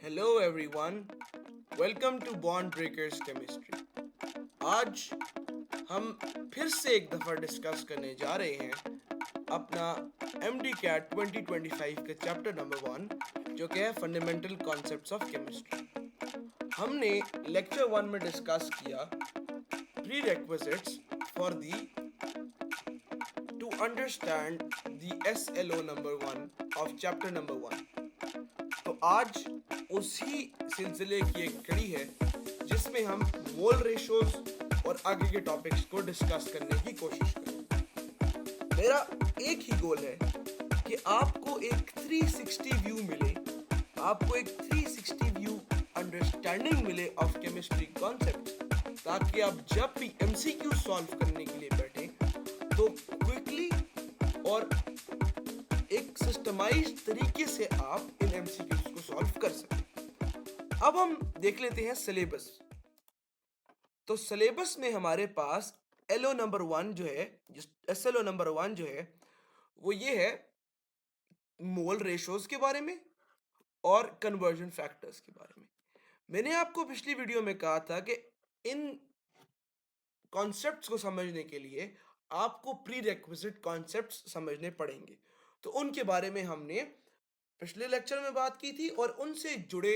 Hello everyone, welcome to bond breakers chemistry. आज हम फिर से एक दफ़ा डिस्कस करने जा रहे हैं अपना एमडी कैट 2025 का चैप्टर नंबर 1, जो कि है फंडामेंटल कॉन्सेप्ट्स ऑफ केमिस्ट्री। हमने लेक्चर 1 में डिस्कस किया prerequisites for the to understand the SLO number 1 of chapter number 1। तो आज उसी सिलसिले की एक कड़ी है जिसमें हम मोल रेशोज और आगे के टॉपिक्स को डिस्कस करने की कोशिश करेंगे। मेरा एक ही गोल है कि आपको एक 360 व्यू मिले, आपको एक 360 व्यू अंडरस्टैंडिंग मिले ऑफ केमिस्ट्री कॉन्सेप्ट, ताकि आप जब भी MCQ सॉल्व करने के लिए बैठे तो क्विकली और एक सिस्टमाइज्ड तरीके से आप इन MCQs को सॉल्व कर सकें। अब हम देख लेते हैं सिलेबस। तो सिलेबस में हमारे पास LO नंबर 1 जो है, SLO नंबर 1 जो है वो ये है मोल रेशोज के बारे में और कन्वर्जन फैक्टर्स के बारे में। मैंने आपको पिछली वीडियो में कहा था कि इन कॉन्सेप्ट्स को समझने के लिए आपको प्री रेक्विजिट कॉन्सेप्ट्स समझने पड़ेंगे। तो उनके बारे में हमने पिछले लेक्चर में बात की थी और उनसे जुड़े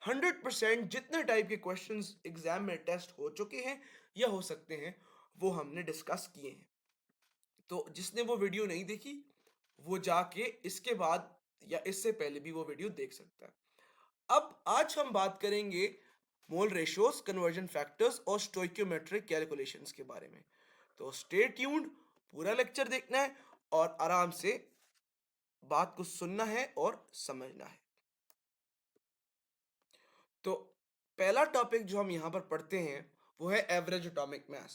100% जितने टाइप के क्वेश्चंस एग्जाम में टेस्ट हो चुके हैं या हो सकते हैं वो हमने डिस्कस किए हैं। तो जिसने वो वीडियो नहीं देखी वो जाके इसके बाद या इससे पहले भी वो वीडियो देख सकता है। अब आज हम बात करेंगे मोल रेशियोज, कन्वर्जन फैक्टर्स और स्टोइकियोमेट्रिक कैलकुलेशंस के बारे में। तो स्टे ट्यून्ड, पूरा लेक्चर देखना है और आराम से बात को सुनना है और समझना है। तो पहला टॉपिक जो हम यहाँ पर पढ़ते हैं वो है एवरेज एटॉमिक मास।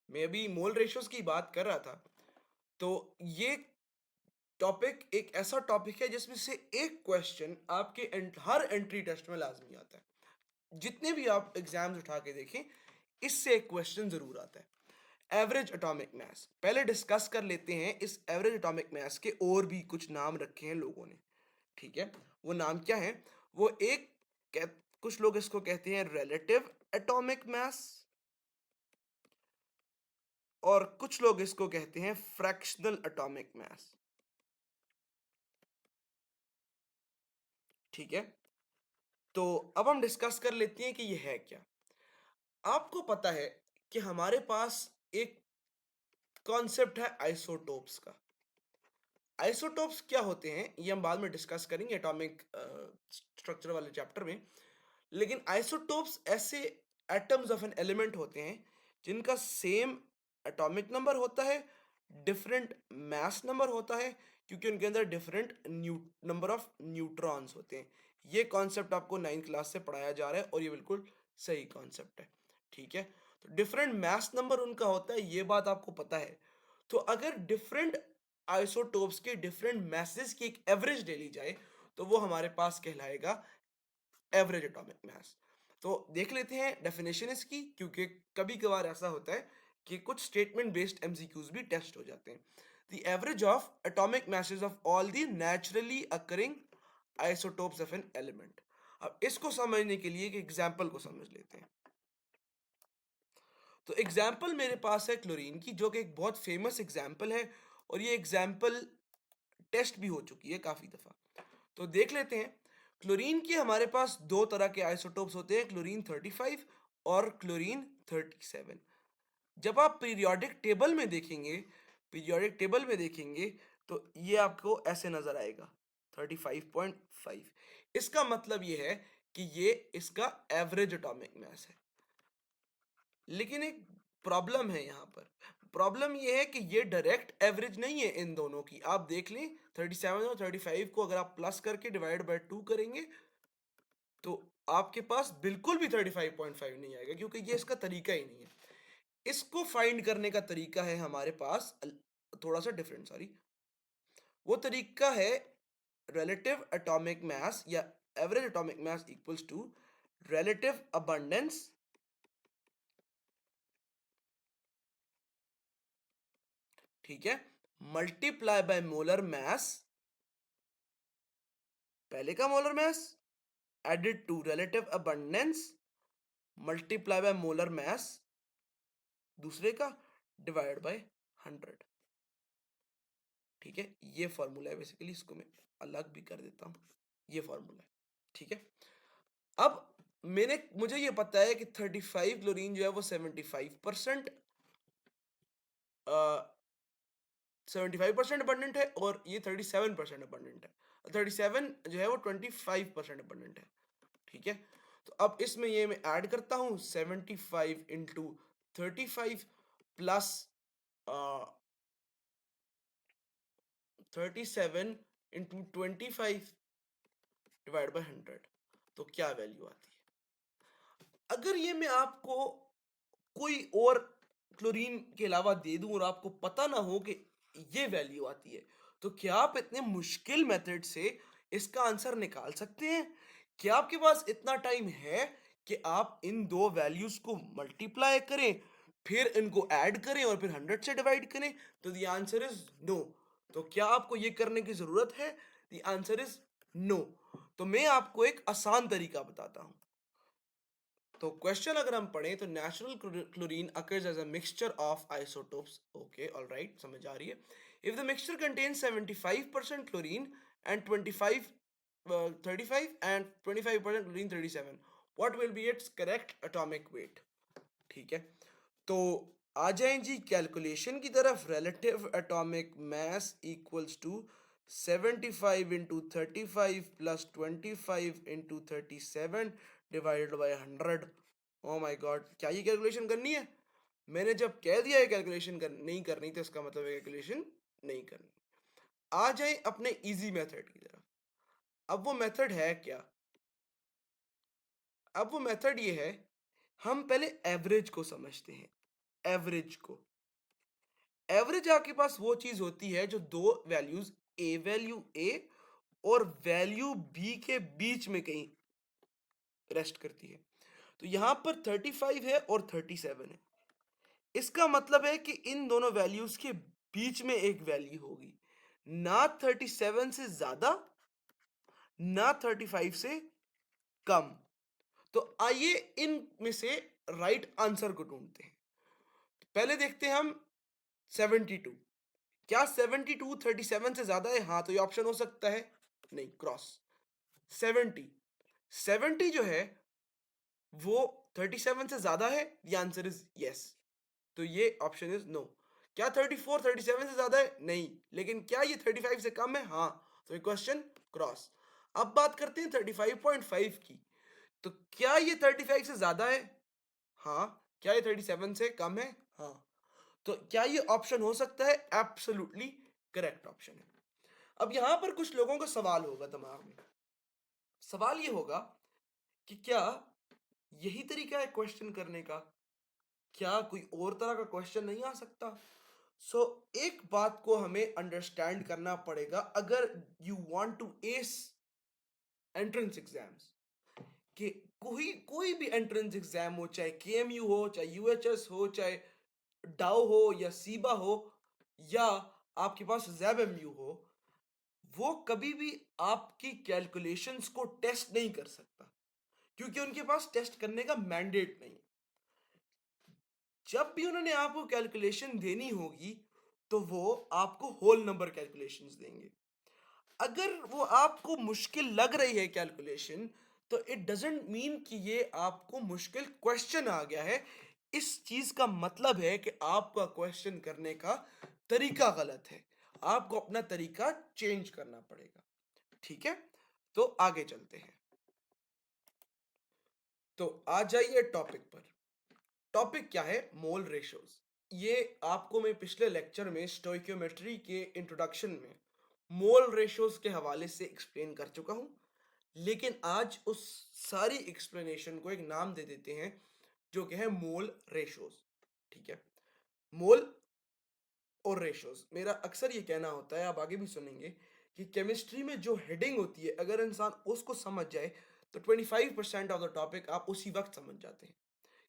मैं अभी मोल रेशियोज की बात कर रहा था। तो ये टॉपिक एक ऐसा टॉपिक है जिसमें से एक क्वेश्चन आपके हर एंट्री टेस्ट में लाजमी आता है। जितने भी आप एग्जाम्स उठा के देखें, इससे एक क्वेश्चन जरूर आता है। एवरेज एटॉमिक मास पहले डिस्कस कर लेते हैं। इस एवरेज एटॉमिक मास के और भी कुछ नाम रखे हैं लोगों ने, ठीक है। वो नाम क्या है? वो एक कुछ लोग इसको कहते हैं रिलेटिव एटॉमिक मास और कुछ लोग इसको कहते हैं फ्रैक्शनल एटॉमिक मास, ठीक है। तो अब हम डिस्कस कर लेते हैं कि ये है क्या। आपको पता है कि हमारे पास एक कॉन्सेप्ट है आइसोटोप्स का। आइसोटोप्स क्या होते हैं ये हम बाद में डिस्कस करेंगे एटॉमिक स्ट्रक्चर वाले चैप्टर में। लेकिन आइसोटोप्स ऐसे एटम्स ऑफ एन एलिमेंट होते हैं जिनका सेम एटॉमिक नंबर होता है, डिफरेंट मास नंबर होता है, क्योंकि उनके अंदर डिफरेंट नंबर ऑफ न्यूट्रॉन्स होते हैं। ये कॉन्सेप्ट आपको 9th क्लास से पढ़ाया जा रहा है और ये बिल्कुल सही कॉन्सेप्ट है, ठीक है। तो डिफरेंट मास नंबर उनका होता है, ये बात आपको पता है। तो अगर डिफरेंट आइसोटोप्स के डिफरेंट मैसेज की एक एवरेज ले ली जाए तो वो हमारे पास कहलाएगा एवरेज एटॉमिक मास। तो देख लेते हैं डेफिनेशन इसकी, क्योंकि कभी कभार ऐसा होता है कि कुछ स्टेटमेंट बेस्ड MCQs भी टेस्ट हो जाते हैं। The average of atomic masses of all the naturally occurring isotopes of an element. अब इसको समझने के लिए एक एग्जांपल को समझ लेते हैं। तो एग्जाम्पल मेरे पास है क्लोरीन की, जो कि एक बहुत फेमस एग्जाम्पल है और ये एग्जाम्पल टेस्ट भी हो चुकी है काफ़ी दफ़ा। तो देख लेते हैं। क्लोरीन के हमारे पास दो तरह के आइसोटोप्स होते हैं, क्लोरीन 35 और क्लोरीन 37। जब आप पीरियोडिक टेबल में देखेंगे तो ये आपको ऐसे नज़र आएगा 35.5। इसका मतलब ये है कि ये इसका एवरेज एटॉमिक मास है। लेकिन एक प्रॉब्लम है यहाँ पर। प्रॉब्लम ये है कि ये डायरेक्ट एवरेज नहीं है इन दोनों की। आप देख लें 37 और 35 को अगर आप प्लस करके डिवाइड बाय 2 करेंगे तो आपके पास बिल्कुल भी 35.5 नहीं आएगा, क्योंकि ये इसका तरीका ही नहीं है। इसको फाइंड करने का तरीका है हमारे पास थोड़ा सा डिफरेंट, सॉरी। वो तरीका है रिलेटिव एटॉमिक मास या average atomic mass equals to relative abundance, ठीक है, मल्टीप्लाई बाय मोलर मास, पहले का molar mass added to relative abundance multiply by molar mass, दूसरे का डिवाइड बाय 100। ठीक है, ये फॉर्मूला है बेसिकली, इसको मैं अलग भी कर देता हूं, ये फॉर्मूला है। ठीक है, अब मुझे ये पता है कि 35 क्लोरीन जो है वो 75% 75% अबंडेंट है और ये 37% अबंडेंट है। 37 जो है वो 25% अबंडेंट है। ठीक है, तो अब इसमें ये मैं ऐड करता हूँ 75 into 35 plus 37 into 25 divide by 100, तो क्या वैल्यू आती है? अगर ये मैं आपको कोई और क्लोरीन के अलावा दे दूं और आपको पता ना हो कि ये वैल्यू आती है, तो क्या आप इतने मुश्किल मेथड से इसका आंसर निकाल सकते हैं? क्या आपके पास इतना टाइम है कि आप इन दो वैल्यूज को मल्टीप्लाई करें, फिर इनको ऐड करें और फिर 100 से डिवाइड करें? तो द आंसर इज नो। तो क्या आपको ये करने की जरूरत है? The answer is no. तो मैं आपको एक आसान तरीका बताता हूं। तो क्वेश्चन अगर हम पढ़ें तो natural chlorine occurs as a mixture of isotopes. Okay, alright, समझ आ रही है। If the mixture contains 75% chlorine and 25 35 and 25% chlorine 37, what will be its correct atomic weight? ठीक है, तो आ जाएं जी कैलकुलेशन की तरफ। Relative atomic mass equals to 75 into 35 plus 25 into 37 divided by 100। Oh my god, क्या ये कैलकुलेशन करनी है? मैंने जब कह दिया है कैलकुलेशन नहीं करनी, तो इसका मतलब है कैलकुलेशन नहीं करनी। आ जाए अपने इजी मेथड की तरफ। अब वो मेथड है क्या? अब वो मेथड ये है, हम पहले एवरेज को समझते हैं। एवरेज को, एवरेज आपके पास वो चीज होती है जो दो वैल्यूज वैल्यू ए और वैल्यू बी के बीच में कहीं रेस्ट करती है। तो यहां पर 35 है और 37 है। इसका मतलब है कि इन दोनों वैल्यूज के बीच में एक वैल्यू होगी, ना 37 से ज्यादा ना 35 से कम। तो आइए इन में से राइट आंसर को ढूंढते हैं। पहले देखते हैं हम 72। क्या 72 37 से ज्यादा है? हाँ, तो ये ऑप्शन हो सकता है, नहीं, क्रॉस। 70, 70 जो है वो 37 से ज्यादा है? द आंसर इज यस, तो ये ऑप्शन इज नो। क्या 34 37 से ज्यादा है? नहीं। लेकिन क्या ये 35 से कम है? हाँ, तो ये क्वेश्चन क्रॉस। अब बात करते हैं 35.5 की। तो क्या ये 35 से ज्यादा है? हाँ। क्या ये 37 से कम है? हाँ। तो क्या ये ऑप्शन हो सकता है? एब्सोल्युटली करेक्ट ऑप्शन है। अब यहां पर कुछ लोगों का सवाल होगा दिमाग में। सवाल ये होगा कि क्या यही तरीका है क्वेश्चन करने का? क्या कोई और तरह का क्वेश्चन नहीं आ सकता? एक बात को हमें अंडरस्टैंड करना पड़ेगा अगर you want to ace entrance exams, कि कोई कोई भी एंट्रेंस एग्जाम हो, चाहे केएमयू हो, चाहे यूएचएस हो, चाहे डाउ हो या सीबा हो, या आपके पास जेबएमयू हो, वो कभी भी आपकी कैलकुलेशंस को टेस्ट नहीं कर सकता, क्योंकि उनके पास टेस्ट करने का मैंडेट नहीं। जब भी उन्होंने आपको कैलकुलेशन देनी होगी तो वो आपको होल नंबर कैलकुलेशंस देंगे। अगर वो आपको मुश्किल लग रही है कैलकुलेशन, तो इट डजंट मीन कि ये आपको मुश्किल क्वेश्चन आ गया है। इस चीज का मतलब है कि आपका क्वेश्चन करने का तरीका गलत है, आपको अपना तरीका चेंज करना पड़ेगा। ठीक है, तो आगे चलते हैं। तो आ जाइए टॉपिक पर। टॉपिक क्या है? मोल रेशोज। ये आपको मैं पिछले लेक्चर में स्टोइकियोमेट्री के इंट्रोडक्शन में मोल रेशोज के हवाले से एक्सप्लेन कर चुका हूं, लेकिन आज उस सारी एक्सप्लेनेशन को एक नाम दे देते हैं जो कि है मोल रेशोज। ठीक है, मोल और रेशोज, मेरा अक्सर ये कहना होता है, आप आगे भी सुनेंगे, कि केमिस्ट्री में जो हेडिंग होती है अगर इंसान उसको समझ जाए तो 25% ऑफ द टॉपिक आप उसी वक्त समझ जाते हैं।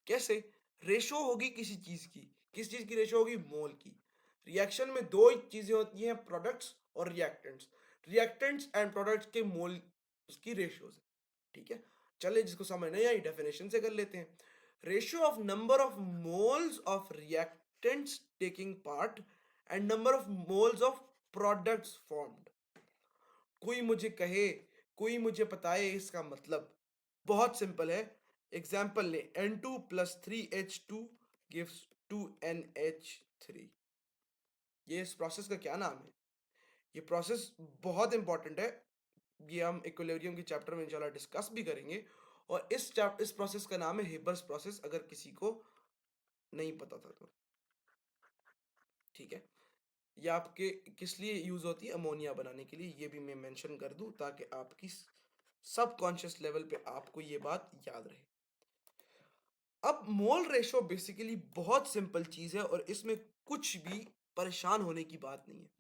कैसे? रेशो होगी किसी चीज की, किस चीज की रेशो होगी? मोल की। रिएक्शन में दो चीजें होती हैं, प्रोडक्ट्स और रिएक्टेंट्स। रिएक्टेंट्स एंड प्रोडक्ट्स के मोल की रेशोज है। ठीक है, चले जिसको समझ नहीं आई डेफिनेशन से कर लेते हैं। Ratio of number of moles of reactants taking part and number of moles of products formed. कोई मुझे कहे, कोई मुझे बताए इसका मतलब, बहुत सिंपल है। एग्जाम्पल ले, N2 plus 3H2 gives 2NH3। ये इस प्रोसेस का क्या नाम है? ये प्रोसेस बहुत इंपॉर्टेंट है, ये हम इक्विलिब्रियम के चैप्टर में इंशाल्लाह डिस्कस भी करेंगे। और इस प्रोसेस का नाम है हिबर्स प्रोसेस, अगर किसी को नहीं पता था तो। ठीक है, ये आपके किस लिए यूज होती है? अमोनिया बनाने के लिए। ये भी मैं मेंशन कर दूं ताकि आपकी सबकॉन्शियस लेवल पे आपको ये बात याद रहे। अब मोल रेशो बेसिकली बहुत सिंपल चीज है और इसमें कुछ भी परेशान होने की बात नहीं है।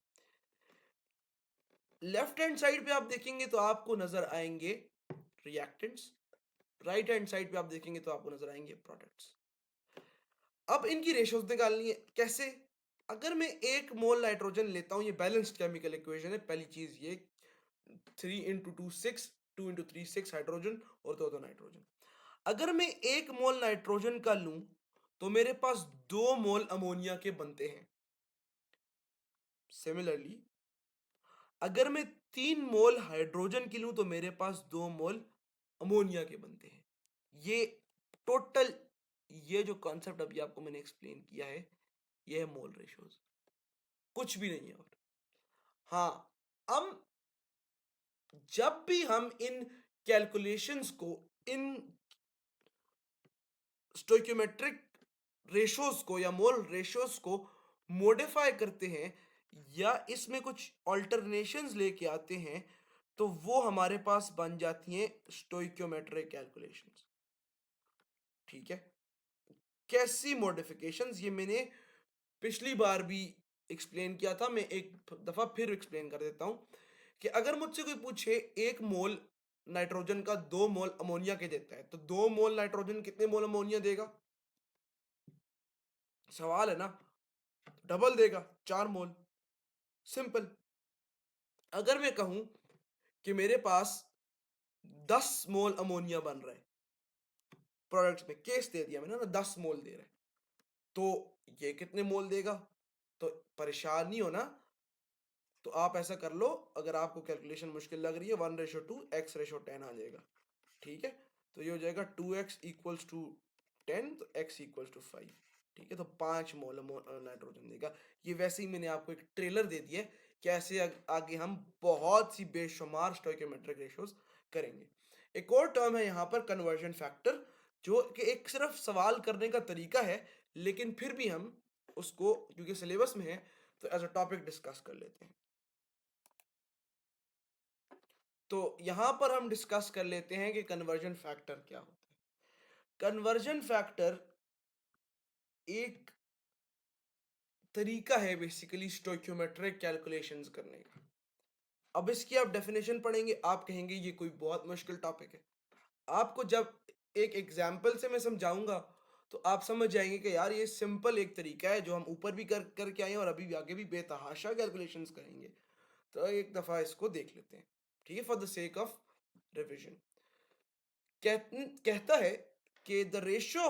लेफ्ट हैंड साइड पे आप देखेंगे तो आपको नजर आएंगे रिएक्टेंट्स, राइट हैंड साइड पे आप देखेंगे तो आपको नजर आएंगे प्रोडक्ट्स। अब इनकी रेशियोज निकालनी है। कैसे? अगर मैं 1 मोल नाइट्रोजन लेता हूं, ये बैलेंस्ड केमिकल इक्वेशन है। पहली चीज ये 3 × 2 6, 2 × 3 6 हाइड्रोजन और दो नाइट्रोजन। अगर मैं 1 मोल नाइट्रोजन का लूं तो मेरे पास 2 मोल अमोनिया के बनते हैं। सिमिलरली अगर मैं 3 मोल हाइड्रोजन की लूं तो मेरे पास 2 मोल अमोनिया के बनते हैं। ये टोटल, ये जो कॉन्सेप्ट अभी आपको मैंने एक्सप्लेन किया है, ये है मोल रेशियोज, कुछ भी नहीं है। और हाँ, अब जब भी हम इन कैलकुलेशंस को, इन स्टोइकियोमेट्रिक रेशियोज को या मोल रेशियोज को मॉडिफाई करते हैं या इसमें कुछ ऑल्टरनेशंस लेके आते हैं, तो वो हमारे पास बन जाती हैं स्टोइकियोमेट्रिक कैलकुलेशंस। ठीक है, कैसी मॉडिफिकेशंस, ये मैंने पिछली बार भी एक्सप्लेन किया था, मैं एक दफा फिर एक्सप्लेन कर देता हूं कि अगर मुझसे कोई पूछे 1 मोल नाइट्रोजन का 2 मोल अमोनिया के देता है, तो 2 मोल नाइट्रोजन कितने मोल अमोनिया देगा? सवाल है ना, डबल देगा, 4 मोल। सिंपल। अगर मैं कहूं कि मेरे पास 10 मोल अमोनिया बन रहा है, प्रोडक्ट्स में केस दे दिया मैंने ना, 10 मोल दे रहा है, तो ये कितने मोल देगा? तो परेशान नहीं होना, तो आप ऐसा कर लो, अगर आपको कैलकुलेशन मुश्किल लग रही है 1:2 x/10 आ जाएगा। ठीक है, तो ये हो जाएगा 2x = 10, तो x = 5। ठीक है, तो 5 मोल नाइट्रोजन देगा। ये वैसे ही मैंने आपको एक ट्रेलर दे दिया है, कैसे आगे हम बहुत सी बेशुमार स्टोइकियोमेट्रिक रेशियोज करेंगे। एक और टर्म है यहाँ पर कन्वर्जन फैक्टर, जो कि एक सिर्फ सवाल करने का तरीका है, लेकिन फिर भी हम उसको क्योंकि सिलेबस में है तो एज अ टॉपिक डिस्कस कर लेते हैं। तो यहां पर हम डिस्कस कर लेते हैं कि कन्वर्जन फैक्टर क्या होता है। कन्वर्जन फैक्टर एक तरीका है बेसिकली स्टोइकियोमेट्रिक कैलकुलेशंस करने का। अब इसकी आप डेफिनेशन पढ़ेंगे, आप कहेंगे ये कोई बहुत मुश्किल टॉपिक है। आपको जब एक एग्जाम्पल से मैं समझाऊंगा तो आप समझ जाएंगे कि यार ये सिंपल एक तरीका है जो हम ऊपर भी करके आए हैं और अभी भी आगे भी बेतहाशा कैलकुलेशंस करेंगे। तो एक दफा इसको देख लेते हैं, ठीक है, for the sake of revision. कहता है कि the ratio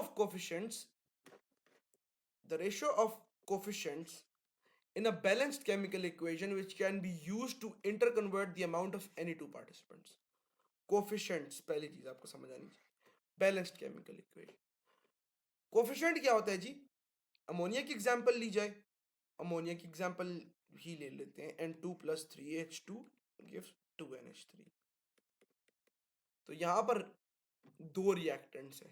of coefficients in a balanced chemical equation which can be used to interconvert the amount of any two participants. Coefficients पहली चीज आपको समझ आनी चाहिए। बैलेंस्ड केमिकल इक्वेशन, कोफिशिएंट क्या होता है जी? अमोनिया की एग्जांपल ली जाए, अमोनिया की एग्जांपल ही ले लेते हैं, N2 + 3H2 gives 2NH3। तो यहां पर दो रिएक्टेंट्स है,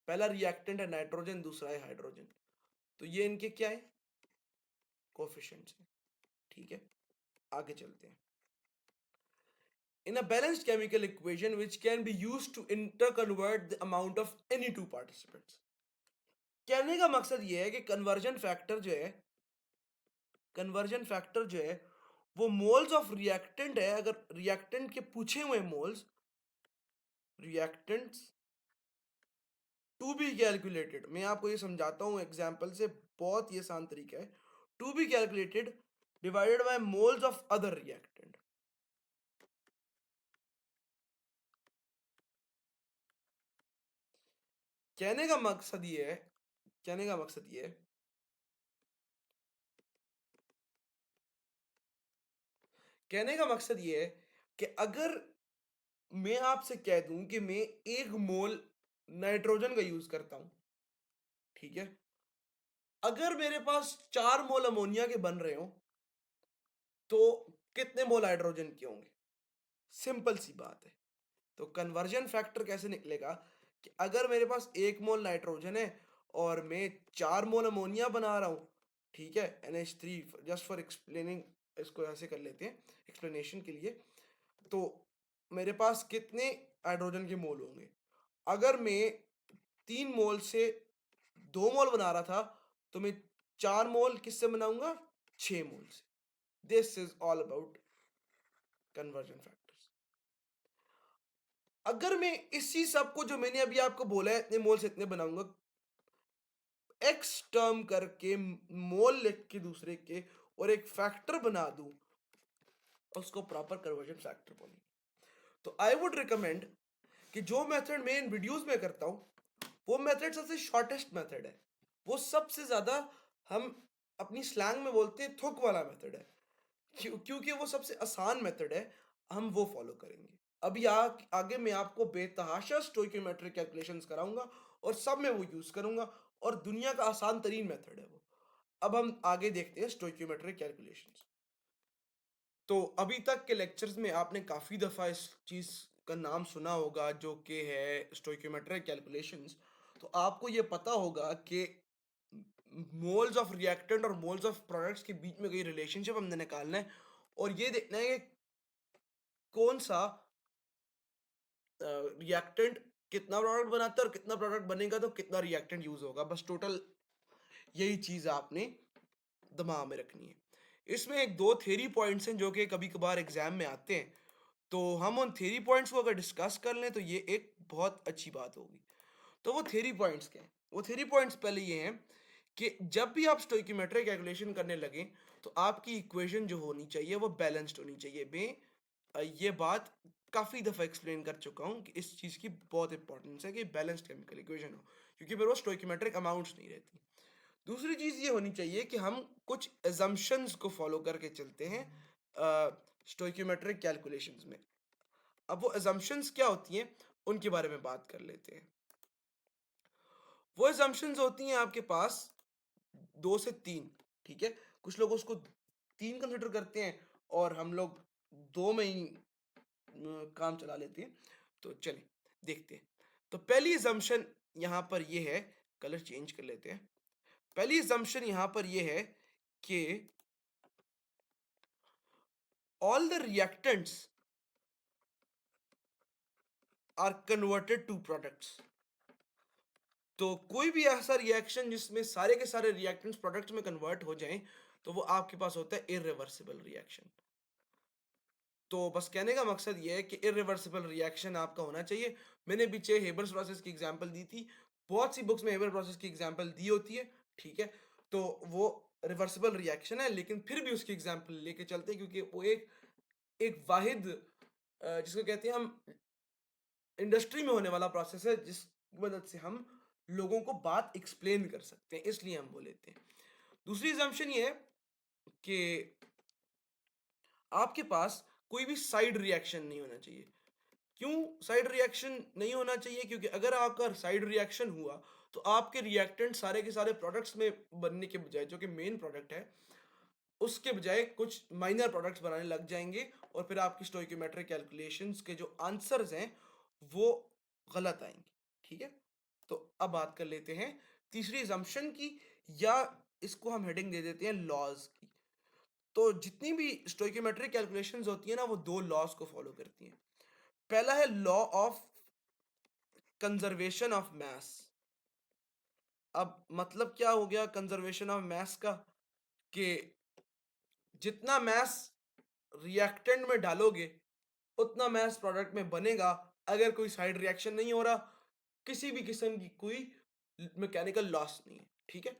पहला रिएक्टेंट है नाइट्रोजन, दूसरा है हाइड्रोजन। तो ये इनके क्या है? कोफिशिएंट्स है। ठीक है, आगे चलते हैं। In a balanced chemical equation which can be used to interconvert the amount of any two participants, कहने का मकसद ये है कि कन्वर्जन फैक्टर जो है वो मोल्स ऑफ रिएक्टेंट है। अगर रिएक्टेंट के पूछे हुए moles, reactants to be calculated, मैं आपको ये समझाता हूं एग्जांपल से, बहुत ही आसान तरीका है। To be calculated divided by moles of other reactant. कहने का मकसद ये है कहने का मकसद ये है कहने का मकसद ये है कि अगर मैं आपसे कह दूं कि मैं 1 मोल नाइट्रोजन का यूज करता हूं, ठीक है, अगर मेरे पास 4 मोल अमोनिया के बन रहे हो तो कितने मोल हाइड्रोजन के होंगे? सिंपल सी बात है। तो कन्वर्जन फैक्टर कैसे निकलेगा कि अगर मेरे पास 1 मोल नाइट्रोजन है और मैं 4 मोल अमोनिया बना रहा हूं, ठीक है, NH3, जस्ट फॉर एक्सप्लेनिंग, इसको ऐसे कर लेते हैं एक्सप्लेनेशन के लिए। तो मेरे पास कितने हाइड्रोजन के मोल होंगे? अगर मैं 3 मोल से 2 मोल बना रहा था तो मैं 4 मोल किससे बनाऊंगा? 6 मोल से। This is all about conversion factors. अगर मैं इसी सब को जो मैंने अभी आपको बोला है इतने मोल से इतने बनाऊंगा, एक्स टर्म करके मोल लिख के दूसरे के और एक फैक्टर बना दूं, उसको प्रॉपर कन्वर्जन फैक्टर बोलेंगे। तो आई वुड रिकमेंड कि जो मेथड मैं इन वीडियोस में करता हूं वो मेथड सबसे शॉर्टेस्ट मेथड है, वो सबसे ज्यादा, हम अपनी स्लैंग में बोलते हैं, थुक वाला मेथड है, क्योंकि वो सबसे आसान मेथड है, हम वो फॉलो करेंगे। अभी आगे मैं आपको बेतहाशा स्टोइकियोमेट्रिक कैलकुलेशंस कराऊंगा और सब में वो यूज करूंगा और दुनिया का आसान तरीन मेथड है वो। अब हम आगे देखते हैं स्टोइकियोमेट्रिक कैलकुलेशंस। तो अभी तक के लेक्चर्स में आपने काफ़ी दफ़ा इस चीज़ का नाम सुना होगा जो कि है स्टोइकियोमेट्रिक कैलकुलेशंस। तो आपको ये पता होगा कि मोल्स ऑफ रिएक्टेंट और मोल्स ऑफ प्रोडक्ट्स के बीच में कोई रिलेशनशिप हमने निकालना है और ये देखना है कि कौन सा रिएक्टेंट कितना प्रोडक्ट बनाता है और कितना प्रोडक्ट बनेगा तो कितना रिएक्टेंट यूज होगा, बस टोटल यही चीज़ आपने दिमाग में रखनी है। इसमें एक दो थ्योरी पॉइंट्स हैं जो कि कभी कभार एग्जाम में आते हैं, तो हम उन थ्योरी पॉइंट्स को अगर डिस्कस कर लें तो ये एक बहुत अच्छी बात होगी। तो वो थ्योरी पॉइंट्स क्या हैं? वो थ्योरी पॉइंट्स पहले ये हैं कि जब भी आप स्टोइकियोमेट्रिक कैलकुलेशन करने लगें तो आपकी इक्वेशन जो होनी चाहिए वो बैलेंस्ड होनी चाहिए। मैं ये बात काफ़ी दफ़ा एक्सप्लेन कर चुका हूँ कि इस चीज़ की बहुत इंपॉर्टेंस है कि बैलेंस्ड केमिकल इक्वेशन हो, क्योंकि फिर वो स्टोइकियोमेट्रिक अमाउंट्स नहीं रहती। दूसरी चीज़ ये होनी चाहिए कि हम कुछ एजम्पशंस को फॉलो करके चलते हैं स्टोइकियोमेट्रिक कैलकुलेशंस में। अब वो एजम्पशंस क्या होती हैं उनके बारे में बात कर लेते हैं। वो एजम्पशंस होती हैं आपके पास 2 से 3, ठीक है, कुछ लोग उसको 3 कंसिडर करते हैं और हम लोग 2 में ही काम चला लेते हैं। तो चलिए देखते हैं। तो पहली एजम्पशन यहाँ पर ये है, कलर चेंज कर लेते हैं। पहली एजम्पशन यहाँ पर ये है कि all the reactants are converted to products। तो कोई भी ऐसा रिएक्शन जिसमें सारे के सारे रिएक्टेंट्स प्रोडक्ट्स में कन्वर्ट हो जाएं तो वो आपके पास होता है इरिवर्सिबल रिएक्शन। तो बस कहने का मकसद ये है कि इरिवर्सिबल रिएक्शन आपका होना चाहिए। मैंने पीछे हेबर्स प्रोसेस की एग्जांपल दी थी, बहुत सी बुक्स में हेबर प्रोसेस की एग्जांपल दी होती है, ठीक है, तो वो रिवर्सिबल रिएक्शन है, लेकिन फिर भी उसकी एग्जांपल लेके चलते हैं क्योंकि वो एक एक वाहिद जिसको कहते हैं हम इंडस्ट्री में होने वाला प्रोसेस है जिसकी मदद से हम लोगों को बात एक्सप्लेन कर सकते हैं, इसलिए हम वो लेते हैं। दूसरी assumption ये है कि आपके पास कोई भी साइड रिएक्शन नहीं होना चाहिए। क्यों साइड रिएक्शन नहीं होना चाहिए? क्योंकि अगर आपका साइड रिएक्शन हुआ तो आपके रिएक्टेंट सारे के सारे प्रोडक्ट्स में बनने के बजाय, जो कि मेन प्रोडक्ट है, उसके बजाय कुछ माइनर प्रोडक्ट्स बनाने लग जाएंगे और फिर आपकी स्टोइकियोमेट्रिक कैलकुलेशंस के जो आंसर्स हैं वो गलत आएंगे, ठीक है। तो अब बात कर लेते हैं तीसरी assumption की, या इसको हम हेडिंग दे देते हैं लॉज की। तो जितनी भी स्टोइकियोमेट्रिक कैलकुलेशंस होती है ना वो 2 लॉज को फॉलो करती हैं। पहला है law of conservation of mass. अब मतलब क्या हो गया कंजर्वेशन ऑफ मास का? कि जितना मास रिएक्टेंट में डालोगे उतना मास प्रोडक्ट में बनेगा अगर कोई साइड रिएक्शन नहीं हो रहा, किसी भी किस्म की कोई मैकेनिकल लॉस नहीं है, ठीक है।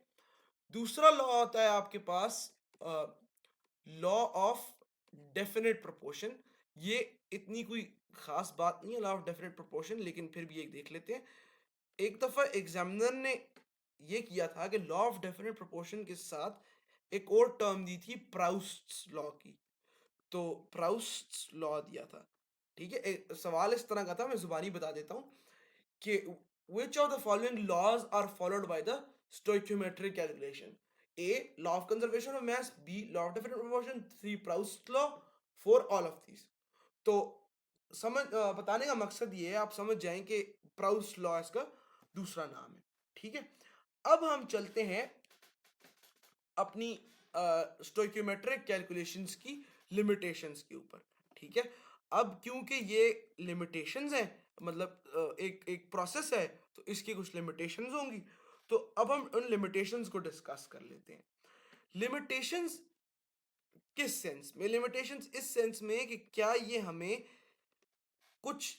दूसरा लॉ होता है आपके पास लॉ ऑफ डेफिनेट प्रोपोर्शन। ये इतनी कोई खास बात नहीं है लॉ ऑफ डेफिनेट प्रोपोर्शन, लेकिन फिर भी एक देख लेते हैं एक दफा एग्जामिनर ने ये किया था कि लॉ ऑफ डेफिनेट प्रोपोर्शन के साथ एक और टर्म दी थी प्राउस्ट्स लॉ की। तो प्राउस्ट्स लॉ दिया था, ठीक है। सवाल इस तरह का था, मैं जुबानी बता देता हूँ कि which of the following laws are followed by the stoichiometric calculation? A. Law of conservation of mass. B. Law of definite proportion. 3. Proust law. 4. All of these. तो बताने का मकसद ये है आप समझ जाएं कि प्राउस्ट लॉ इसका दूसरा नाम है, ठीक है। अब हम चलते हैं अपनी स्टोइकियोमेट्रिक कैलकुलेशंस की लिमिटेशंस के ऊपर, ठीक है। अब क्योंकि ये लिमिटेशंस हैं, मतलब एक एक प्रोसेस है, तो इसकी कुछ लिमिटेशंस होंगी। तो अब हम उन लिमिटेशंस को डिस्कस कर लेते हैं। लिमिटेशंस किस सेंस में? लिमिटेशंस इस सेंस में कि क्या ये हमें कुछ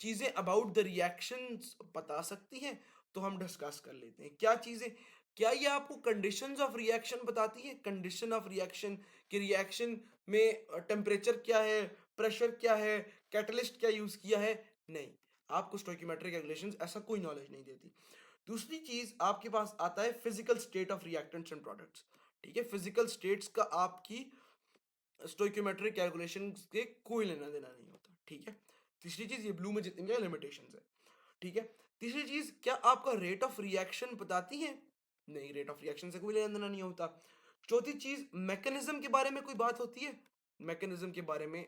चीजें अबाउट द रिएक्शंस बता सकती हैं, तो हम डिस्कस कर लेते हैं। क्या चीजें? क्या ये आपको कंडीशंस ऑफ रिएक्शन बताती है? कंडीशन ऑफ रिएक्शन कि रिएक्शन में टेम्परेचर क्या है, प्रेशर क्या है, कैटलिस्ट क्या यूज किया है? नहीं, आपको स्टोइकियोमेट्रिक कैलकुलेशंस ऐसा कोई नॉलेज नहीं देती। दूसरी चीज आपके पास आता है physical state of reactants and products, ठीक है। फिजिकल स्टेट्स का आपकी स्टोइकियोमेट्रिक कैलकुलेशन के कोई लेना देना नहीं होता, ठीक है। तीसरी चीज, ये ब्लू में जितनी भी लिमिटेशंस है, ठीक है। तीसरी चीज, क्या आपका रेट ऑफ रिएक्शन बताती है? नहीं, रेट ऑफ रिएक्शन से कोई लेना देना नहीं होता। चौथी चीज, मैकेनिज्म के बारे में कोई बात होती है? मैकेनिज्म के बारे में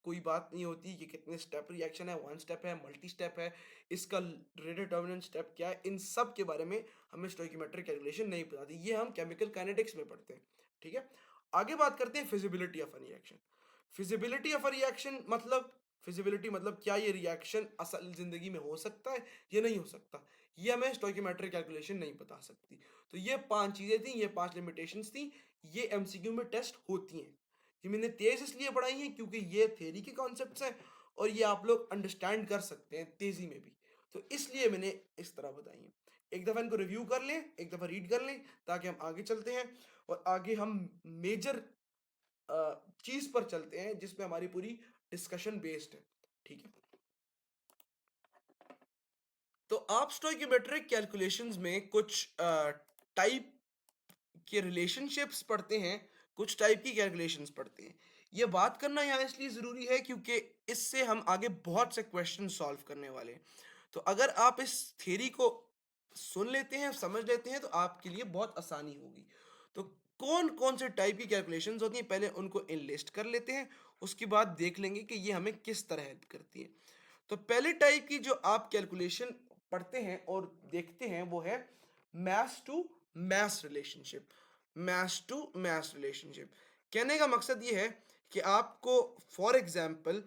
कोई बात नहीं होती कि कितने स्टेप रिएक्शन है, वन स्टेप है, मल्टी स्टेप है, इसका डिटर्मिनेंट स्टेप क्या है, इन सब के बारे में हमें स्टोइकियोमेट्रिक कैलकुलेशन नहीं बताती। ये हम केमिकल काइनेटिक्स में पढ़ते हैं, ठीक है। आगे बात करते हैं feasibility of a reaction. Feasibility of a reaction मतलब, फिजिबिलिटी मतलब क्या ये रिएक्शन असल जिंदगी में हो सकता है या नहीं हो सकता, ये हमें स्टोइकियोमेट्रिक कैलकुलेशन नहीं बता सकती। तो ये 5 चीजें थी, ये 5 लिमिटेशंस थी, ये एमसीक्यू में टेस्ट होती हैं। ये मैंने तेज इसलिए पढ़ाई है क्योंकि ये थ्योरी के कॉन्सेप्ट्स हैं और ये आप लोग अंडरस्टैंड कर सकते हैं तेजी में भी, तो इसलिए मैंने इस तरह बताई है। एक दफा इनको रिव्यू कर लें, एक दफा रीड कर लें, ताकि हम आगे चलते हैं और आगे हम मेजर चीज पर चलते हैं जिसमें हमारी पूरी डिस्कशन बेस्ड है, ठीक है। तो आप स्टोइकियोमेट्रिक कैलकुलेशंस में कुछ टाइप के रिलेशनशिप्स पढ़ते हैं, कुछ टाइप की कैलकुलेशंस पढ़ते हैं। ये बात करना यहाँ इसलिए ज़रूरी है क्योंकि इससे हम आगे बहुत से क्वेश्चन सॉल्व करने वाले हैं। तो अगर आप इस थ्योरी को सुन लेते हैं, समझ लेते हैं, तो आपके लिए बहुत आसानी होगी। तो कौन कौन से टाइप की कैलकुलेशंस होती हैं, पहले उनको इनलिस्ट कर लेते हैं, उसके बाद देख लेंगे कि ये हमें किस तरह हेल्प करती है। तो पहले टाइप की जो आप कैलकुलेशन पढ़ते हैं और देखते हैं वो है mass to mass relationship. Mass to mass relationship कहने का मकसद ये है कि आपको फॉर एग्जांपल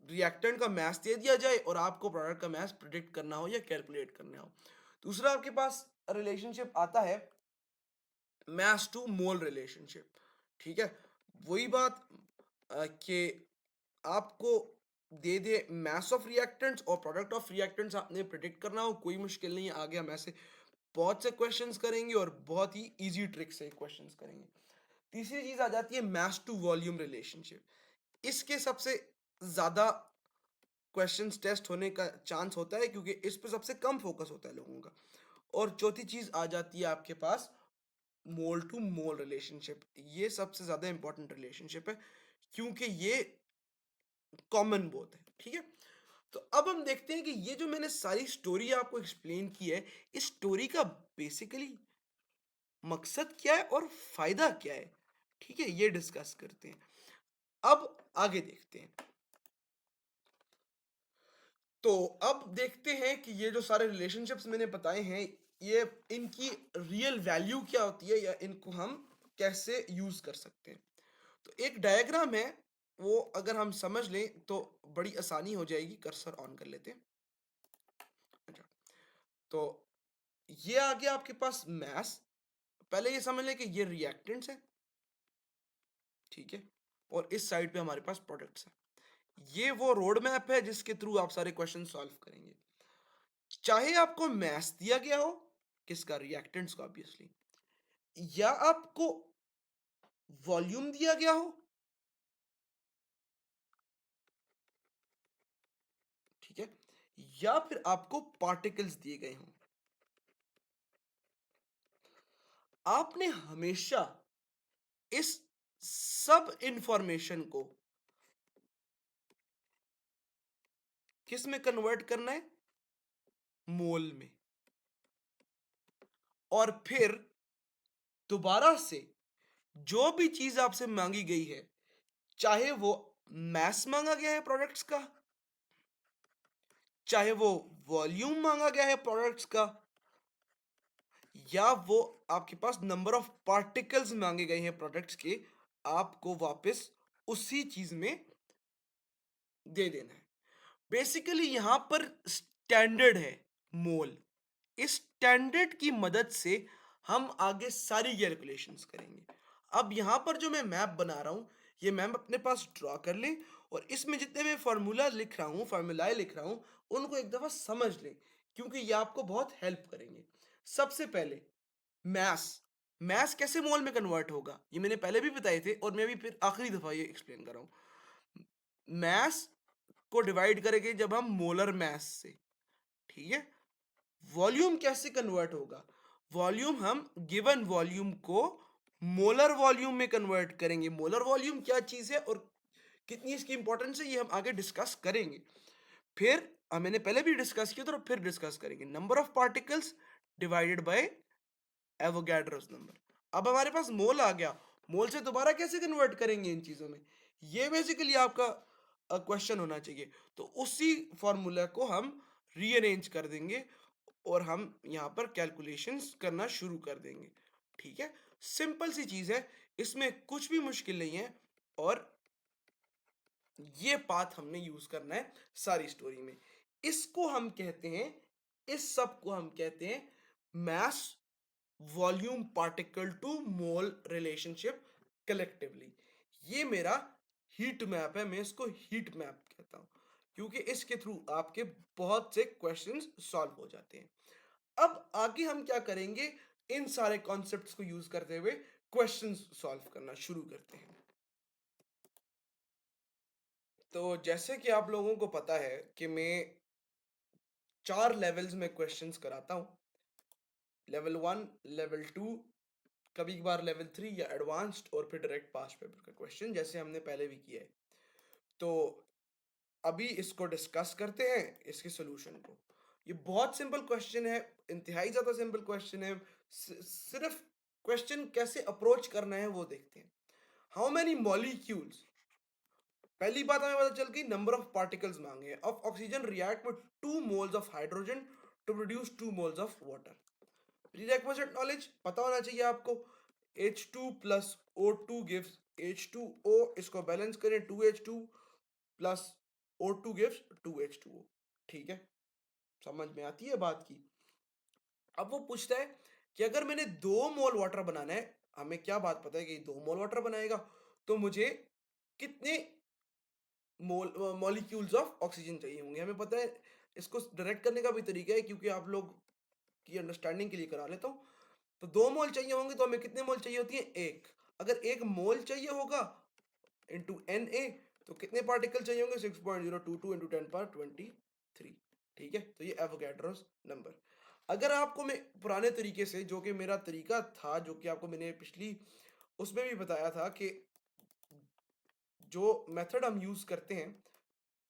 रिएक्टेंट का मैथ दे दिया जाए और आपको प्रोडक्ट का मैथ प्रिडिक्ट करना हो या कैलकुलेट करना हो। दूसरा आपके पास रिलेशनशिप आता है मैथ टू मोल रिलेशनशिप, ठीक है। वही बात कि आपको दे दे मैस ऑफ रिएक्टेंट्स और प्रोडक्ट ऑफ रिएक्टेंट्स आपने प्रिडिक्ट करना हो, कोई मुश्किल नहीं है। आगे हम ऐसे बहुत से क्वेश्चंस करेंगे और बहुत ही इजी ट्रिक से क्वेश्चंस करेंगे। तीसरी चीज आ जाती है मैस टू वॉल्यूम रिलेशनशिप। इसके सबसे ज्यादा क्वेश्चंस टेस्ट होने का चांस होता है क्योंकि इस पर सबसे कम फोकस होता है लोगों का। और चौथी चीज आ जाती है आपके पास मोल टू मोल रिलेशनशिप। ये सबसे ज्यादा इंपॉर्टेंट रिलेशनशिप है क्योंकि ये कॉमन बोथ है, ठीक है। तो अब हम देखते हैं कि ये जो मैंने सारी स्टोरी आपको एक्सप्लेन की है, इस स्टोरी का बेसिकली मकसद क्या है और फायदा क्या है, ठीक है, ये डिस्कस करते हैं। अब आगे देखते हैं। तो अब देखते हैं कि ये जो सारे रिलेशनशिप्स मैंने बताए हैं, ये इनकी रियल वैल्यू क्या होती है या इनको हम कैसे यूज कर सकते हैं। तो एक डायग्राम है, वो अगर हम समझ लें तो बड़ी आसानी हो जाएगी। कर्सर ऑन कर लेते हैं। अच्छा, तो ये आ गया आपके पास मैस। पहले ये समझ लें कि ये रिएक्टेंट्स है, ठीक है, और इस साइड पे हमारे पास प्रोडक्ट्स है। ये वो रोड मैप है जिसके थ्रू आप सारे क्वेश्चन सॉल्व करेंगे। चाहे आपको मैस दिया गया हो, किसका? रिएक्टेंट्स का ऑब्वियसली, या आपको वॉल्यूम दिया गया हो, ठीक है, या फिर आपको पार्टिकल्स दिए गए हों, आपने हमेशा इस सब इंफॉर्मेशन को किस में कन्वर्ट करना है? मोल में। और फिर दोबारा से जो भी चीज आपसे मांगी गई है, चाहे वो मैस मांगा गया है प्रोडक्ट्स का, चाहे वो वॉल्यूम मांगा गया है प्रोडक्ट्स का, या वो आपके पास नंबर ऑफ पार्टिकल्स मांगे गए हैं प्रोडक्ट्स के, आपको वापस उसी चीज में दे देना है। बेसिकली यहां पर स्टैंडर्ड है मोल। इस स्टैंडर्ड की मदद से हम आगे सारी कैलकुलेशंस करेंगे। अब यहां पर जो मैं मैप बना रहा हूं, ये मैप अपने पास ड्रॉ कर लें, और इसमें जितने मैं फार्मूला लिख रहा हूं, फार्मूलाए लिख रहा हूं, उनको एक दफा समझ लें, क्योंकि ये आपको बहुत हेल्प करेंगे। सबसे पहले मैस। मैस कैसे मोल में कन्वर्ट होगा, ये मैंने पहले भी बताए थे, और मैं भी फिर आखिरी दफा ये एक्सप्लेन कर रहा हूं। मैस को डिवाइड करेंगे जब हम मोलर मैस से, ठीक है। वॉल्यूम कैसे कन्वर्ट होगा? वॉल्यूम हम गिवन वॉल्यूम को मोलर वॉल्यूम में कन्वर्ट करेंगे। मोलर वॉल्यूम क्या चीज है और कितनी इसकी इंपॉर्टेंस है, ये हम आगे डिस्कस करेंगे। फिर मैंने पहले भी डिस्कस किया था और फिर डिस्कस करेंगे। Number of particles divided by Avogadro's number. अब हमारे पास मोल आ गया, मोल से दोबारा कैसे कन्वर्ट करेंगे इन चीजों में, ये बेसिकली आपका क्वेश्चन होना चाहिए। तो उसी फॉर्मूला को हम रीअरेंज कर देंगे और हम यहाँ पर कैलकुलेशंस करना शुरू कर देंगे, ठीक है। सिंपल सी चीज है, इसमें कुछ भी मुश्किल नहीं है, और ये पाथ हमने यूज करना है सारी स्टोरी में। इसको हम कहते हैं, इस सब को हम कहते हैं mass volume particle to mole relationship collectively. ये मेरा हीट मैप है, मैं इसको हीट मैप कहता हूं, क्योंकि इसके थ्रू आपके बहुत से क्वेश्चंस सॉल्व हो जाते हैं। अब आगे हम क्या करेंगे, इन सारे कॉन्सेप्ट्स को यूज करते हुए क्वेश्चंस सॉल्व करना शुरू करते हैं। तो जैसे कि आप लोगों को पता है कि मैं 4 लेवल्स में क्वेश्चंस कराता हूं, लेवल 1, लेवल 2, कभी कभार लेवल 3 या एडवांस्ड, और फिर डायरेक्ट पास पेपर का क्वेश्चन, जैसे हमने पहले भी किया है। तो अभी इसको डिस्कस करते हैं, इसके सॉल्यूशन को। ये बहुत सिंपल क्वेश्चन है, इंतहाई ज्यादा सिंपल क्वेश्चन है। सिर्फ क्वेश्चन कैसे अप्रोच करना है वो देखते हैं। हाउ मैनी मॉलिक्यूल्स, पहली बात हमें पता चल गई, नंबर ऑफ पार्टिकल्स मांगे of oxygen react with 2 moles of hydrogen to produce 2 moles of water. Prerequisite knowledge पता होना चाहिए आपको। H2 plus O2 gives H2O, इसको बैलेंस करें 2H2 plus O2 gives 2H2O, ठीक है, समझ में आती है बात की। अब वो पूछता है कि अगर मैंने 2 मोल वाटर बनाना है, हमें क्या बात पता है कि 2 मोल वाटर बनाएगा, तो मुझे कितने मॉलिक्यूल्स ऑफ ऑक्सीजन चाहिए होंगे। हमें पता है, इसको डायरेक्ट करने का भी तरीका है, क्योंकि आप लोग की अंडरस्टैंडिंग के लिए करा लेता हूँ। तो 2 मोल चाहिए होंगे, तो हमें कितने मोल चाहिए होती है? एक। अगर 1 मोल चाहिए होगा इंटू Na, तो कितने पार्टिकल चाहिए होंगे? 6.022 इंटू 10 पावर 23, ठीक है। तो ये एवोगैड्रोस नंबर। अगर आपको मैं पुराने तरीके से, जो कि मेरा तरीका था, जो कि आपको मैंने पिछली उसमें भी बताया था, कि जो मेथड हम यूज करते हैं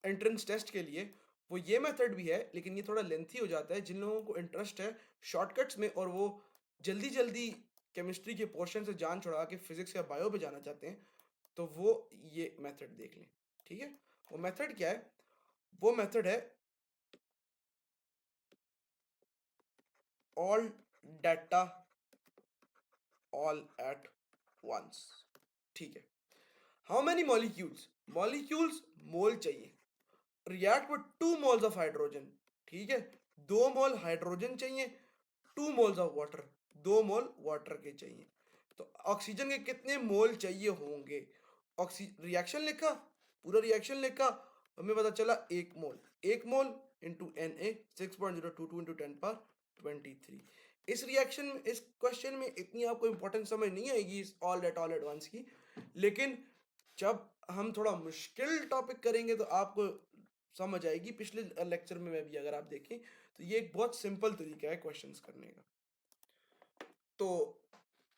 एंट्रेंस टेस्ट के लिए, वो ये मेथड भी है, लेकिन ये थोड़ा लेंथी हो जाता है। जिन लोगों को इंटरेस्ट है शॉर्टकट्स में, और वो जल्दी जल्दी केमिस्ट्री के पोर्शन से जान छुड़ा के फिजिक्स या बायो पे जाना चाहते हैं, तो वो ये मेथड देख लें, ठीक है। वो मेथड क्या है? वो मेथड है all data all at once, ठीक है। How many molecules, molecules mole चाहिए, react with 2 moles of hydrogen, ठीक है। 2 मोल हाइड्रोजन चाहिए, 2 moles of water, 2 mole water के चाहिए। तो ऑक्सीजन के कितने मोल चाहिए होंगे? रिएक्शन लिखा, पूरा रिएक्शन लिखा, हमें पता चला 1 मोल। 1 mole into Na 6.022 into 10 power 23। इस रिएक्शन में, इस क्वेश्चन में इतनी आपको इंपॉर्टेंस समझ नहीं आएगी इस ऑल डेट ऑल एडवांस की, लेकिन जब हम थोड़ा मुश्किल टॉपिक करेंगे तो आपको समझ आएगी। पिछले लेक्चर में भी अगर आप देखें तो ये एक बहुत सिंपल तरीका है क्वेश्चंस करने का। तो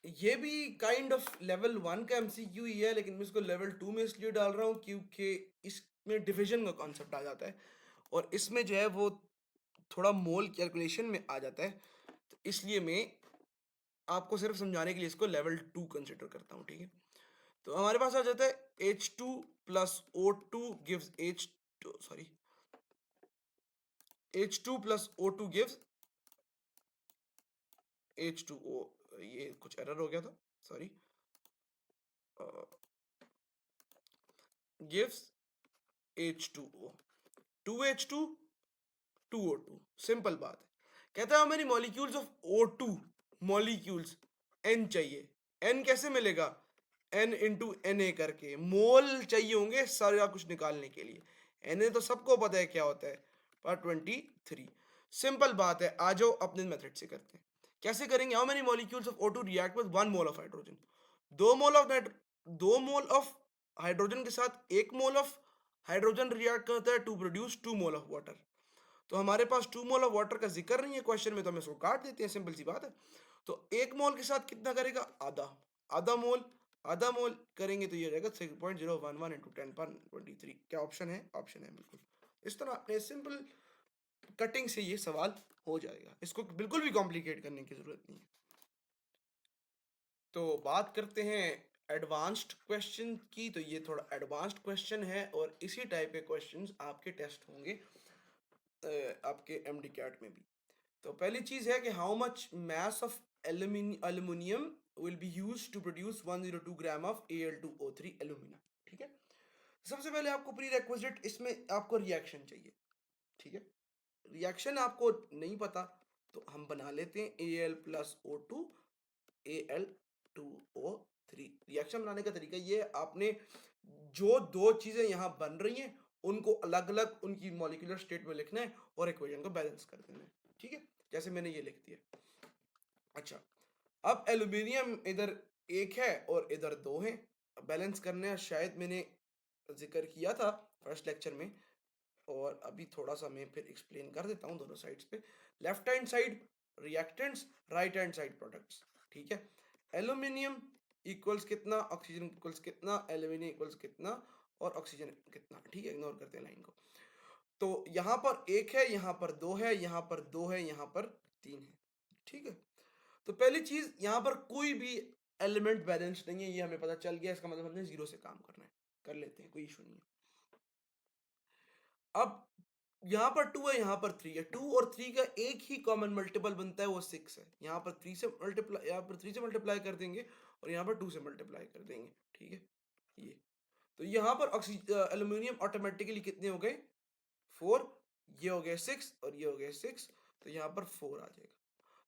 ये भी काइंड ऑफ लेवल 1 का एमसीक्यू ही है, लेकिन मैं इसको लेवल 2 में इसलिए डाल रहा हूँ क्योंकि इसमें डिवीजन का कॉन्सेप्ट आ जाता है और इसमें जो है वो थोड़ा मोल कैलकुलेशन में आ जाता है, तो इसलिए मैं आपको सिर्फ समझाने के लिए इसको लेवल 2 कंसिडर करता हूँ, ठीक है। तो हमारे पास आ जाता है H2 plus O2 gives H2, sorry, H2 plus O2 gives H2O। ये कुछ एरर हो गया था, sorry, gives H2O, 2H2 2O2। Simple बात है। कहता है how many molecules of O2 molecules N चाहिए। N कैसे मिलेगा? N इंटू Na करके मोल चाहिए होंगे सारा कुछ निकालने के लिए। Na तो सबको पता है क्या होता है, पर 23। सिंपल बात है, आ जाओ अपने मेथड से करते हैं। कैसे करेंगे? How many molecules of O2 react with 1 mole of hydrogen. 2 mole of hydrogen के साथ 1 मोल ऑफ हाइड्रोजन रिएक्ट करता है to produce 2 mole of water. तो हमारे पास 2 मोल ऑफ वाटर का जिक्र नहीं है क्वेश्चन में, तो हम इसको काट देते हैं, सिंपल सी बात है। तो 1 मोल के साथ कितना करेगा? आधा। आधा मोल, आधा मोल करेंगे तो ये रहेगा 6.011 इंटू 10⁻23। क्या ऑप्शन है? ऑप्शन है बिल्कुल। इस तरह अपने सिंपल कटिंग से ये सवाल हो जाएगा, इसको बिल्कुल भी कॉम्प्लिकेट करने की जरूरत नहीं है। तो बात करते हैं एडवांस्ड क्वेश्चन की। तो ये थोड़ा एडवांस्ड क्वेश्चन है और इसी टाइप के क्वेश्चंस आपके टेस्ट होंगे आपके एमडी कैट में भी। तो पहली चीज है कि how much mass of aluminium will be used to produce 102 gram of Al2O3 alumina, ठीक है। सबसे पहले आपको प्री रिक्विजिट इसमें आपको रिएक्शन चाहिए, ठीक है। रिएक्शन आपको नहीं पता तो हम बना लेते हैं Al plus O2 Al2O3। Reaction बनाने का तरीका ये, आपने जो दो चीजें यहां बन रही हैं उनको अलग अलग उनकी मॉलिक्यूलर स्टेट में लिखना है और इक्वेशन को बैलेंस कर देना है, ठीक है, जैसे मैंने ये लिख दिया। अच्छा, अब एल्यूमिनियम इधर एक है और इधर दो हैं, बैलेंस करने हैं। शायद मैंने जिक्र किया था फर्स्ट लेक्चर में, और अभी थोड़ा सा मैं फिर एक्सप्लेन कर देता हूँ दोनों साइड्स पे। Left hand side reactants, right hand side products, ठीक है। एल्यूमिनियम इक्वल्स कितना, ऑक्सीजन इक्वल्स कितना, एल्यूमिनियम इक्वल्स कितना और ऑक्सीजन कितना, ठीक है। इग्नोर करते हैं लाइन को। तो यहां पर एक है, यहां पर दो है, यहां पर दो है, यहां पर तीन है, ठीक है। तो पहली चीज, यहां पर कोई भी एलिमेंट बैलेंस नहीं है, ये हमें पता चल गया। इसका मतलब हमने जीरो से काम करना है, कर लेते हैं, कोई इशू नहीं है। अब यहां पर 2 है, यहां पर 3 है। 2 और 3 का एक ही कॉमन मल्टीपल बनता है, वो 6 है। यहां पर 3 से मल्टीप्लाई, यहां पर 3 से मल्टीप्लाई कर देंगे और यहां पर 2 से मल्टीप्लाई कर देंगे, ठीक है। ये तो यहां पर एल्यूमिनियम ऑटोमेटिकली कितने हो गए? 4। ये हो गए 6 और ये हो गए 6, तो यहां पर 4 आ जाएगा।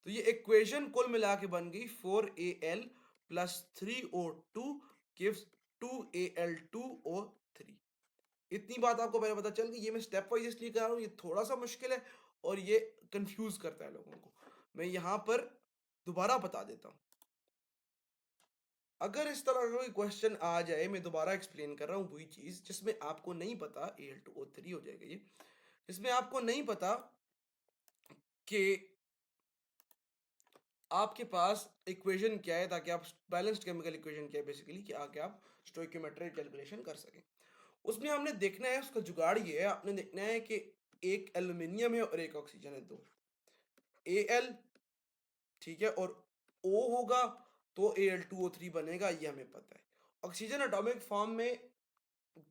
तो ये इक्वेशन कुल मिला के बन गई 4Al plus 3O2 gives 2Al2O3। इतनी बात आपको पहले पता चल गई। ये मैं स्टेप वाइज इसलिए कर रहा हूँ, ये थोड़ा सा मुश्किल है और ये कंफ्यूज करता है लोगों को। मैं यहां पर दोबारा बता देता हूं। अगर इस तरह का कोई क्वेश्चन आ जाए, मैं दोबारा एक्सप्लेन कर रहा हूं वही चीज जिसमें आपको नहीं पता, Al2O3 हो जाएगा ये, जिसमें आपको नहीं पता कि आपके पास इक्वेशन क्या है, ताकि आप बैलेंस्ड केमिकल इक्वेशन क्या है बेसिकली, कि आगे आप स्टोइकियोमेट्रिक कैलकुलेशन कर सकें। उसमें हमने देखना है, उसका जुगाड़ ये है, आपने देखना है कि एक एल्यूमिनियम है और एक ऑक्सीजन है, दो Al, ठीक है, और O होगा तो Al2O3 बनेगा, ये हमें पता है। ऑक्सीजन एटॉमिक फॉर्म में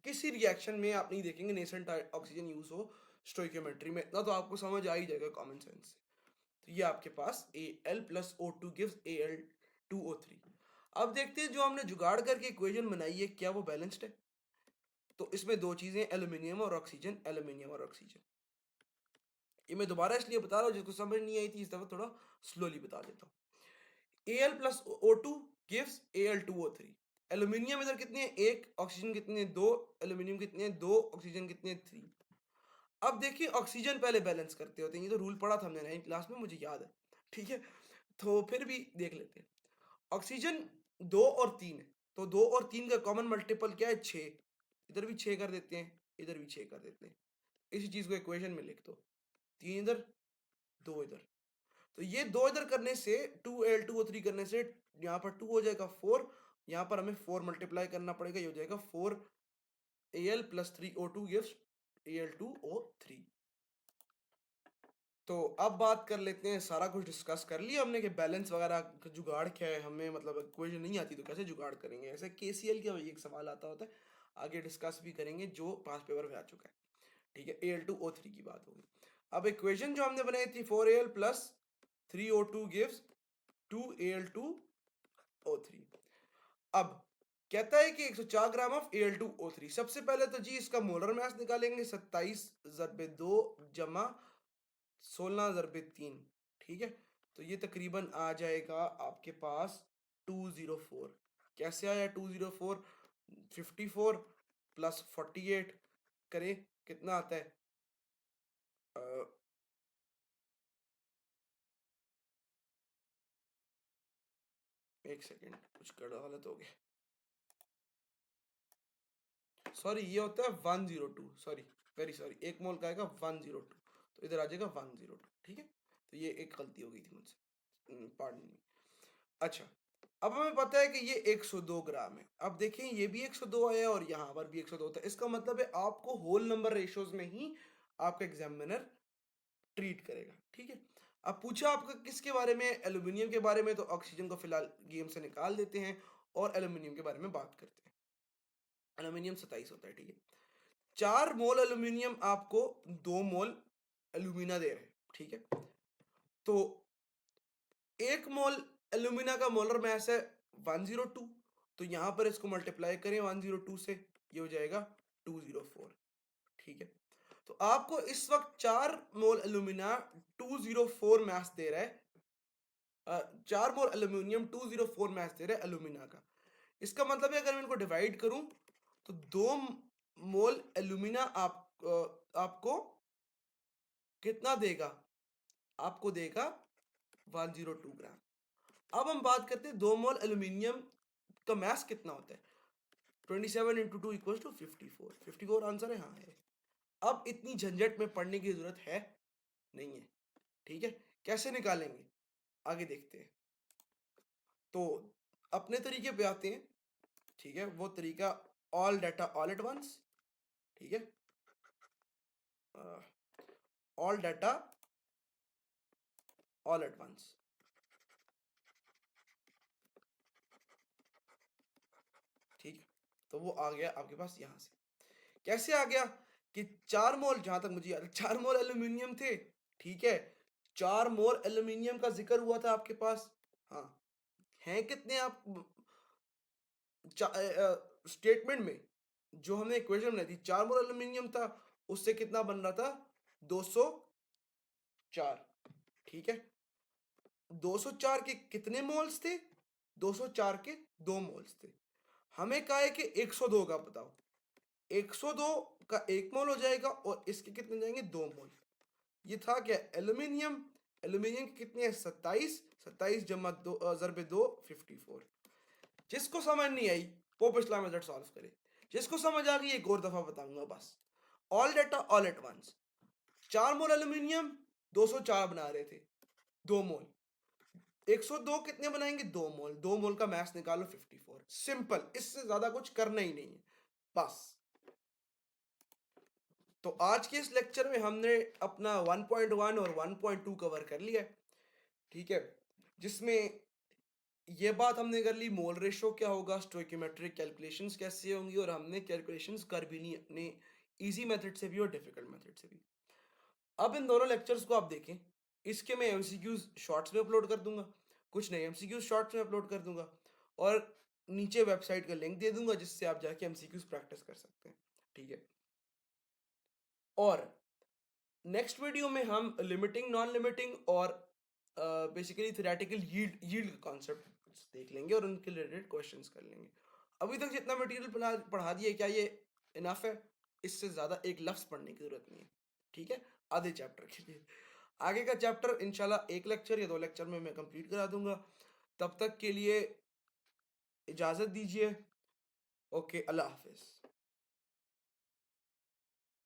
किसी रिएक्शन में आप नहीं देखेंगे नेसेंट ऑक्सीजन यूज हो स्टोइकियोमेट्री में, इतना तो आपको समझ आ ही जाएगा कॉमन सेंस से। तो ये आपके पास Al plus O2 gives Al2O3। अब देखते हैं जो हमने जुगाड़ करके इक्वेशन बनाई है, क्या वो बैलेंस्ड है? तो इसमें दो चीजें, एल्यूमिनियम और ऑक्सीजन, एल्यूमिनियम और ऑक्सीजन। ये मैं दोबारा इसलिए बता रहा हूँ, जिसको समझ नहीं आई थी इस दफा थोड़ा स्लोली बता देता हूँ। Al plus O2 gives Al2O3। Aluminium इधर कितने हैं? एक। ऑक्सीजन कितने हैं? दो। एल्यूमिनियम कितने हैं? दो। ऑक्सीजन कितने हैं? 3। अब देखिए, ऑक्सीजन पहले बैलेंस करते होते हैं, ये तो रूल पढ़ा था हमने 9th क्लास में, मुझे याद है, ठीक है। तो फिर भी देख लेते हैं। ऑक्सीजन 2 और 3 है, तो 2 और 3 का कॉमन मल्टीपल क्या है? 6। इधर भी 6 कर देते हैं, इधर भी 6 कर देते हैं, इसी चीज को इक्वेशन में लिख दो, 3 इधर 2 इधर, तो ये 2 इधर करने से 2Al2O3 करने से यहाँ पर 2 हो जाएगा 4, यहाँ पर हमें 4 मल्टीप्लाई करना पड़ेगा, ये हो जाएगा 4Al + 3O2 गिव्स Al2O3। तो अब बात कर लेते हैं, सारा कुछ डिस्कस कर लिया हमने कि बैलेंस वगैरह का जुगाड़ क्या है, हमें मतलब इक्वेशन नहीं आती तो कैसे जुगाड़ करेंगे, ऐसे KCL का एक सवाल आता होता है, आगे डिस्कस भी करेंगे जो पास पेपर में आ चुका है, ठीक है। Al2O3 की बात होगी। अब इक्वेशन जो हमने बनाई थी 4Al + 3O2 गिव्स 2Al2O3। अब कहता है कि 104 ग्राम ऑफ Al2O3। सबसे पहले तो जी इसका मोलर मास निकालेंगे, 27 × 2 जमा 16 × 3, ठीक है। तो ये तकरीबन आ जाएगा आपके पास 204। कैसे आया 204? 54 + 48 करें कितना आता है? एक सेकेंड, कुछ गलत हो गया, सॉरी ये होता है 102, सॉरी वेरी सॉरी, 1 मोल का आएगा 102, तो इधर आ जाएगा 102, ठीक है। तो ये एक गलती हो गई थी मुझसे, पार्डन मी। अच्छा, अब हमें पता है कि ये 102 ग्राम है। अब देखें ये भी 102 आया और यहाँ पर भी 102 था, इसका मतलब है आपको होल नंबर रेशियोज में ही आपका एग्जामिनर ट्रीट करेगा, ठीक है। अब पूछा आपका किसके बारे में, एल्यूमिनियम के बारे में, तो ऑक्सीजन को फिलहाल गेम से निकाल देते हैं और एल्यूमिनियम के बारे में बात करते हैं। एल्यूमिनियम 27 होता है, ठीक है। 4 मोल एल्यूमिनियम आपको 2 मोल एल्यूमिना दे रहे हैं, ठीक है। तो 1 मोल एल्यूमिना का मोलर मास है 102, तो यहां पर इसको मल्टीप्लाई करें 102 से, ये हो जाएगा 204, ठीक है। तो आपको इस वक्त 4 मोल एल्यूमिना 204 मास दे रहा है, 4 मोल एल्यूमिनियम 204 मास दे रहा है एल्यूमिना का। इसका मतलब है अगर मैं इनको डिवाइड करूं तो 2 मोल एल्यूमिना आपको कितना देगा? आपको देगा 102 ग्राम। अब हम बात करते हैं 2 मोल एल्यूमिनियम का मास कितना होता है। 27 × 2 = 54। 54 आंसर है, हाँ है। अब इतनी झंझट में पढ़ने की जरूरत है नहीं है, ठीक है। कैसे निकालेंगे आगे देखते हैं। तो अपने तरीके पे आते हैं, ठीक है। वो तरीका all data all at once, ठीक है। All data all at once, ठीक है। तो वो आ गया आपके पास यहां से। कैसे आ गया कि 4 मोल, जहां तक मुझे याद है 4 मोल एल्यूमिनियम थे, ठीक है। 4 मोल एल्यूमिनियम का जिक्र हुआ था आपके पास, हाँ। हैं कितने आप स्टेटमेंट में जो हमने इक्वेशन बनाई थी, 4 मोल एल्यूमिनियम था, उससे कितना बन रहा था? 204, ठीक है। 204 के कितने मोल्स थे? 204 के 2 मोल्स थे। हमें कहा है कि 102 का बताओ, 102 का 1 मोल हो जाएगा और इसके कितने जाएंगे? 2 मोल। ये था क्या? एल्यूमिनियम। एल्यूमिनियम के कितने हैं? 27। 27 जमा 2 ज़रबे 2 54। जिसको समझ नहीं आई वो पिछला मेथड सॉल्व करे, जिसको समझ आ गई एक और दफा बताऊंगा बस। All data all at once. 4 mole aluminium 204 बना रहे थे, 2 मोल। 102 कितने बनाएंगे? 2 मोल। 2 मोल का मास निकालो 54। सिंपल, इससे ज्यादा कुछ करना ही नहीं है बस। तो आज के इस लेक्चर में हमने अपना 1.1 और 1.2 कवर कर लिया है, ठीक है। जिसमें ये बात हमने कर ली मोल रेशो क्या होगा, स्टोइकोमेट्रिक कैलकुलेशंस कैसे होंगी, और हमने कैलकुलेशंस कर भी ली अपने इजी मेथड से भी और डिफिकल्ट मेथड से भी। अब इन दोनों लेक्चर्स को आप देखें, इसके मैं एमसीक्यूज शॉर्ट्स में अपलोड कर दूंगा, कुछ नए एमसीक्यूज शॉर्ट्स में अपलोड कर दूंगा, और नीचे वेबसाइट का लिंक दे दूंगा जिससे आप जाके एमसीक्यूज प्रैक्टिस कर सकते हैं, ठीक है। और नेक्स्ट वीडियो में हम लिमिटिंग, नॉन लिमिटिंग और बेसिकली थ्योरेटिकल यील्ड कॉन्सेप्ट देख लेंगे और उनके रिलेटेड क्वेश्चंस कर लेंगे। अभी तक जितना मटेरियल पढ़ा दिया, क्या ये इनफ है? इससे ज़्यादा एक लफ्ज़ पढ़ने की ज़रूरत नहीं है, ठीक है, आधे चैप्टर के लिए। आगे का चैप्टर इंशाल्लाह 1 लेक्चर या 2 लेक्चर में मैं कंप्लीट करा दूंगा। तब तक के लिए इजाज़त दीजिए। ओके, अल्लाह हाफिज़।